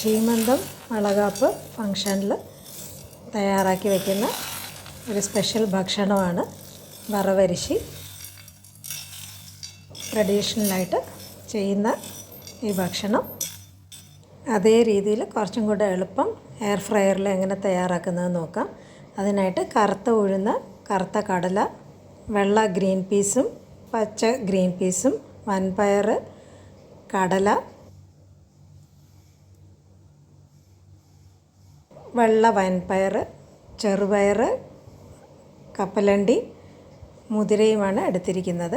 ചീമന്തം വളകാപ്പ് ഫംഗ്ഷനിൽ തയ്യാറാക്കി വയ്ക്കുന്ന ഒരു സ്പെഷ്യൽ ഭക്ഷണമാണ് വറവരിശി. ട്രഡീഷണലായിട്ട് ചെയ്യുന്ന ഈ ഭക്ഷണം അതേ രീതിയിൽ കുറച്ചും കൂടെ എളുപ്പം എയർ ഫ്രയറിൽ എങ്ങനെ തയ്യാറാക്കുന്നത് നോക്കാം. അതിനായിട്ട് കറുത്ത ഉഴുന്ന്, കറുത്ത കടല, വെള്ള ഗ്രീൻ പീസും പച്ച ഗ്രീൻ പീസും, വൻപയർ, കടല, വെള്ള വൻപയർ, ചെറുപയർ, കപ്പലണ്ടി, മുതിരയുമാണ് എടുത്തിരിക്കുന്നത്.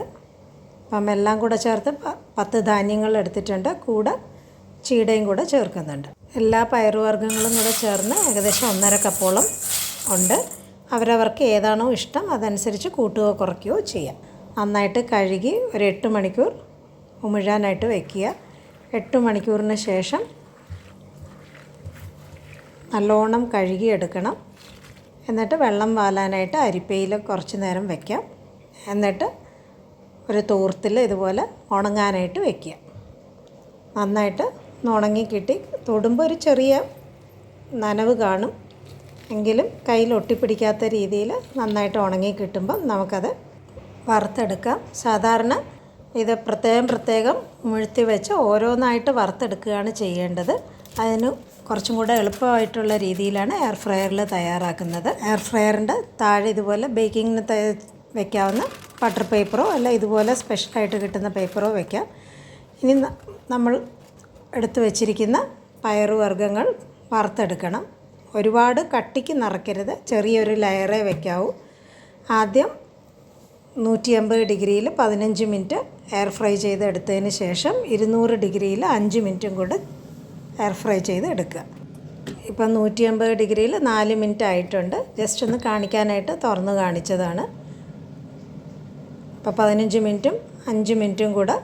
അപ്പം എല്ലാം കൂടെ ചേർത്ത് 10 ധാന്യങ്ങൾ എടുത്തിട്ടുണ്ട്. കൂടെ ചീടയും കൂടെ ചേർക്കുന്നുണ്ട്. എല്ലാ പയറുവർഗ്ഗങ്ങളും കൂടെ ചേർന്ന് ഏകദേശം 1.5 കപ്പോളം ഉണ്ട്. അവരവർക്ക് ഏതാണോ ഇഷ്ടം അതനുസരിച്ച് കൂട്ടുകയോ കുറയ്ക്കുകയോ ചെയ്യാം. നന്നായിട്ട് കഴുകി ഒരു 8 മണിക്കൂർ ഉമിഴാനായിട്ട് വയ്ക്കുക. 8 മണിക്കൂറിന് ശേഷം നല്ലോണം കഴുകിയെടുക്കണം. എന്നിട്ട് വെള്ളം വാലാനായിട്ട് അരിപ്പയിൽ കുറച്ച് നേരം വയ്ക്കാം. എന്നിട്ട് ഒരു തോർത്തിൽ ഇതുപോലെ ഉണങ്ങാനായിട്ട് വയ്ക്കുക. നന്നായിട്ട് ഉണങ്ങി കിട്ടി. തൊടുമ്പോൾ ഒരു ചെറിയ നനവ് കാണും, എങ്കിലും കയ്യിൽ ഒട്ടിപ്പിടിക്കാത്ത രീതിയിൽ നന്നായിട്ട് ഉണങ്ങി കിട്ടുമ്പം നമുക്കത് വറുത്തെടുക്കാം. സാധാരണ ഇത് പ്രത്യേകം ഉമിഴ്ത്തി വെച്ച് ഓരോന്നായിട്ട് വറുത്തെടുക്കുകയാണ് ചെയ്യേണ്ടത്. അതിന് കുറച്ചും കൂടെ എളുപ്പമായിട്ടുള്ള രീതിയിലാണ് എയർ ഫ്രയറിൽ തയ്യാറാക്കുന്നത്. എയർ ഫ്രയറിൻ്റെ താഴെ ഇതുപോലെ ബേക്കിങ്ങിന് വയ്ക്കാവുന്ന ബട്ടർ പേപ്പറോ അല്ല ഇതുപോലെ സ്പെഷ്യലായിട്ട് കിട്ടുന്ന പേപ്പറോ വയ്ക്കാം. ഇനി നമ്മൾ എടുത്തു വച്ചിരിക്കുന്ന പയറുവർഗ്ഗങ്ങൾ വറുത്തെടുക്കണം. ഒരുപാട് കട്ടിക്ക് നിറയ്ക്കരുത്, ചെറിയൊരു ലെയറേ വയ്ക്കാവൂ. ആദ്യം 180 ഡിഗ്രിയിൽ 15 മിനിറ്റ് എയർ ഫ്രൈ ചെയ്തെടുത്തതിന് ശേഷം 200 ഡിഗ്രിയിൽ 5 മിനിറ്റും കൂടെ എയർ ഫ്രൈ ചെയ്ത് എടുക്കുക. ഇപ്പം 180 ഡിഗ്രിയിൽ 4 മിനിറ്റ് ആയിട്ടുണ്ട്. ജസ്റ്റ് ഒന്ന് കാണിക്കാനായിട്ട് തുറന്ന് കാണിച്ചതാണ്. അപ്പോൾ 15 മിനിറ്റും 5 മിനിറ്റും കൂടെ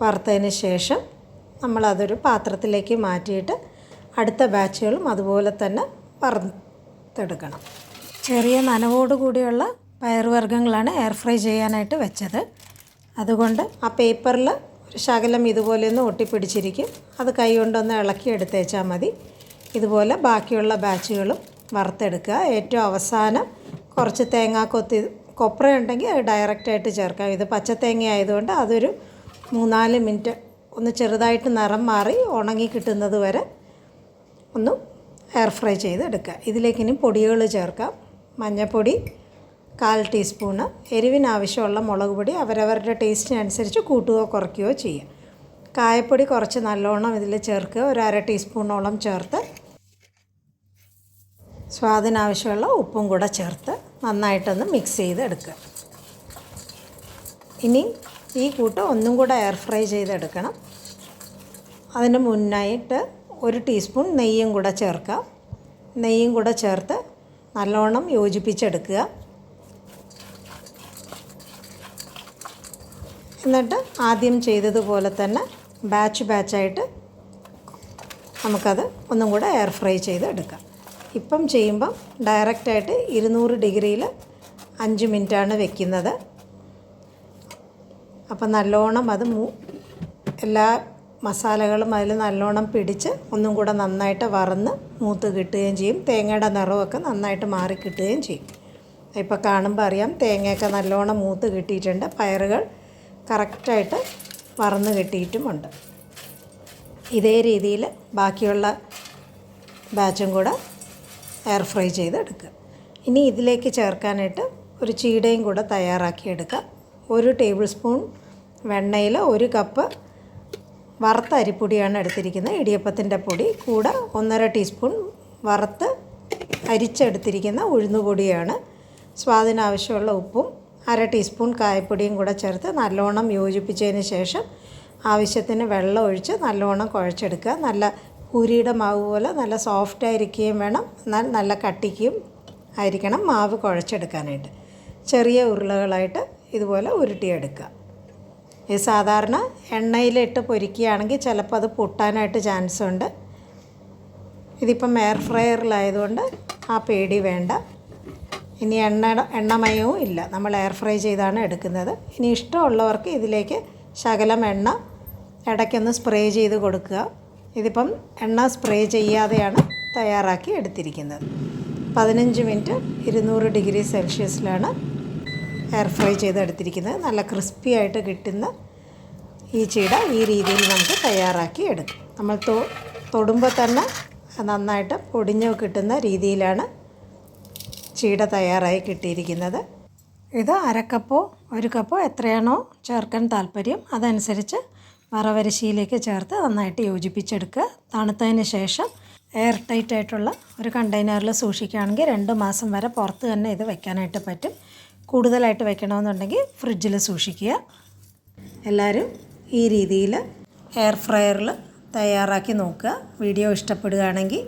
വറുത്തതിന് ശേഷം നമ്മളതൊരു പാത്രത്തിലേക്ക് മാറ്റിയിട്ട് അടുത്ത ബാച്ചുകളും അതുപോലെ തന്നെ വറുത്തെടുക്കണം. ചെറിയ നനവോട് കൂടിയുള്ള പയറുവർഗ്ഗങ്ങളാണ് എയർ ഫ്രൈ ചെയ്യാനായിട്ട് വെച്ചത്. അതുകൊണ്ട് ആ പേപ്പറിൽ ഒരു ശകലം ഇതുപോലെയൊന്ന് ഒട്ടിപ്പിടിച്ചിരിക്കും. അത് കൈ കൊണ്ടൊന്ന് ഇളക്കി എടുത്തേച്ചാൽ മതി. ഇതുപോലെ ബാക്കിയുള്ള ബാച്ചുകളും വറുത്തെടുക്കുക. ഏറ്റവും അവസാനം കുറച്ച് കൊപ്ര ഉണ്ടെങ്കിൽ അത് ഡയറക്റ്റായിട്ട് ചേർക്കാം. ഇത് പച്ചത്തേങ്ങ ആയതുകൊണ്ട് അതൊരു 3-4 മിനിറ്റ് ഒന്ന് ചെറുതായിട്ട് നിറം മാറി ഉണങ്ങി കിട്ടുന്നത് വരെ ഒന്ന് എയർ ഫ്രൈ ചെയ്തെടുക്കുക. ഇതിലേക്ക് ഇനി പൊടികൾ ചേർക്കാം. മഞ്ഞൾപ്പൊടി 1/4 ടീസ്പൂണ്, എരിവിനാവശ്യമുള്ള മുളക് പൊടി അവരവരുടെ ടേസ്റ്റിനനുസരിച്ച് കൂട്ടുകയോ കുറയ്ക്കുകയോ ചെയ്യാം. കായപ്പൊടി കുറച്ച് നല്ലോണം ഇതിൽ ചേർക്കുക, ഒരു 1/2 ടീസ്പൂണോളം ചേർത്ത് സ്വാദിനാവശ്യമുള്ള ഉപ്പും കൂടെ ചേർത്ത് നന്നായിട്ടൊന്ന് മിക്സ് ചെയ്തെടുക്കുക. ഇനി ഈ കൂട്ട് ഒന്നും കൂടെ എയർ ഫ്രൈ ചെയ്തെടുക്കണം. അതിന് മുന്നായിട്ട് 1 ടീസ്പൂൺ നെയ്യും കൂടെ ചേർക്കാം. നെയ്യും കൂടെ ചേർത്ത് നല്ലോണം യോജിപ്പിച്ചെടുക്കുക. എന്നിട്ട് ആദ്യം ചെയ്തതുപോലെ തന്നെ ബാച്ചായിട്ട് നമുക്കത് ഒന്നും കൂടെ എയർ ഫ്രൈ ചെയ്ത് എടുക്കാം. ഇപ്പം ചെയ്യുമ്പം ഡയറക്റ്റായിട്ട് 200 ഡിഗ്രിയിൽ 5 മിനിറ്റാണ് വെക്കുന്നത്. അപ്പം നല്ലോണം അത് എല്ലാ മസാലകളും അതിൽ നല്ലോണം പിടിച്ച് ഒന്നും കൂടെ നന്നായിട്ട് വറന്ന് മൂത്ത് കിട്ടുകയും ചെയ്യും. തേങ്ങയുടെ നിറമൊക്കെ നന്നായിട്ട് മാറി കിട്ടുകയും ചെയ്യും. ഇപ്പോൾ കാണുമ്പോൾ അറിയാം തേങ്ങയൊക്കെ നല്ലോണം മൂത്ത് കിട്ടിയിട്ടുണ്ട്. പയറുകൾ കറക്റ്റായിട്ട് വറന്ന് കിട്ടിയിട്ടുമുണ്ട്. ഇതേ രീതിയിൽ ബാക്കിയുള്ള ബാച്ചും കൂടെ എയർ ഫ്രൈ ചെയ്തെടുക്കുക. ഇനി ഇതിലേക്ക് ചേർക്കാനായിട്ട് ഒരു ചീടയും കൂടെ തയ്യാറാക്കിയെടുക്കുക. 1 ടേബിൾ സ്പൂൺ വെണ്ണയിൽ 1 കപ്പ് വറുത്ത അരിപ്പൊടിയാണ് എടുത്തിരിക്കുന്നത്, ഇടിയപ്പത്തിൻ്റെ പൊടി. കൂടെ 1.5 ടീസ്പൂൺ വറുത്ത് അരിച്ചെടുത്തിരിക്കുന്ന ഉഴുന്നുപൊടിയാണ്. സ്വാദിനാവശ്യമുള്ള ഉപ്പും 1/2 ടീസ്പൂൺ കായപ്പൊടിയും കൂടെ ചേർത്ത് നല്ലോണം യോജിപ്പിച്ചതിന് ശേഷം ആവശ്യത്തിന് വെള്ളം ഒഴിച്ച് നല്ലോണം കുഴച്ചെടുക്കുക. നല്ല പൂരിയുടെ മാവ് പോലെ നല്ല സോഫ്റ്റായിരിക്കുകയും വേണം, എന്നാൽ നല്ല കട്ടിക്കും ആയിരിക്കണം മാവ് കുഴച്ചെടുക്കാനായിട്ട്. ചെറിയ ഉരുളകളായിട്ട് ഇതുപോലെ ഉരുട്ടിയെടുക്കുക. ഇത് സാധാരണ എണ്ണയിലിട്ട് പൊരിക്കുകയാണെങ്കിൽ ചിലപ്പോൾ അത് പൊട്ടാനായിട്ട് ചാൻസ് ഉണ്ട്. ഇതിപ്പം എയർ ഫ്രയറിലായതുകൊണ്ട് ആ പേടി വേണ്ട. ഇനി എണ്ണമയവും ഇല്ല, നമ്മൾ എയർ ഫ്രൈ ചെയ്താണ് എടുക്കുന്നത്. ഇനി ഇഷ്ടമുള്ളവർക്ക് ഇതിലേക്ക് ശകലം എണ്ണ ഇടയ്ക്കൊന്ന് സ്പ്രേ ചെയ്ത് കൊടുക്കുക. ഇതിപ്പം എണ്ണ സ്പ്രേ ചെയ്യാതെയാണ് തയ്യാറാക്കി എടുത്തിരിക്കുന്നത്. 15 മിനിറ്റ് 200 ഡിഗ്രി സെൽഷ്യസിലാണ് എയർ ഫ്രൈ ചെയ്തെടുത്തിരിക്കുന്നത്. നല്ല ക്രിസ്പി ആയിട്ട് കിട്ടുന്ന ഈ ചീട ഈ രീതിയിൽ നമുക്ക് തയ്യാറാക്കി എടുക്കും. നമ്മൾ തൊടുമ്പോൾ തന്നെ നന്നായിട്ട് പൊടിഞ്ഞ് കിട്ടുന്ന രീതിയിലാണ് ചീട തയ്യാറായി കിട്ടിയിരിക്കുന്നത്. ഇത് 1/2 കപ്പോ 1 കപ്പോ എത്രയാണോ ചേർക്കാൻ താല്പര്യം അതനുസരിച്ച് വറവരിശിയിലേക്ക് ചേർത്ത് നന്നായിട്ട് യോജിപ്പിച്ചെടുക്കുക. തണുത്തതിന് ശേഷം എയർ ടൈറ്റ് ആയിട്ടുള്ള ഒരു കണ്ടെയ്നറിൽ സൂക്ഷിക്കുകയാണെങ്കിൽ 2 മാസം വരെ പുറത്ത് തന്നെ ഇത് വെക്കാനായിട്ട് പറ്റും. കൂടുതലായിട്ട് വെക്കണമെന്നുണ്ടെങ്കിൽ ഫ്രിഡ്ജിൽ സൂക്ഷിക്കുക. എല്ലാവരും ഈ രീതിയിൽ എയർ ഫ്രയറിൽ തയ്യാറാക്കി നോക്കുക. വീഡിയോ ഇഷ്ടപ്പെടുകയാണെങ്കിൽ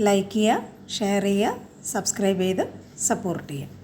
ലൈക്ക് ചെയ്യുക, ഷെയർ ചെയ്യുക, സബ്സ്ക്രൈബ് ചെയ്ത് സപ്പോർട്ട് ചെയ്യുക.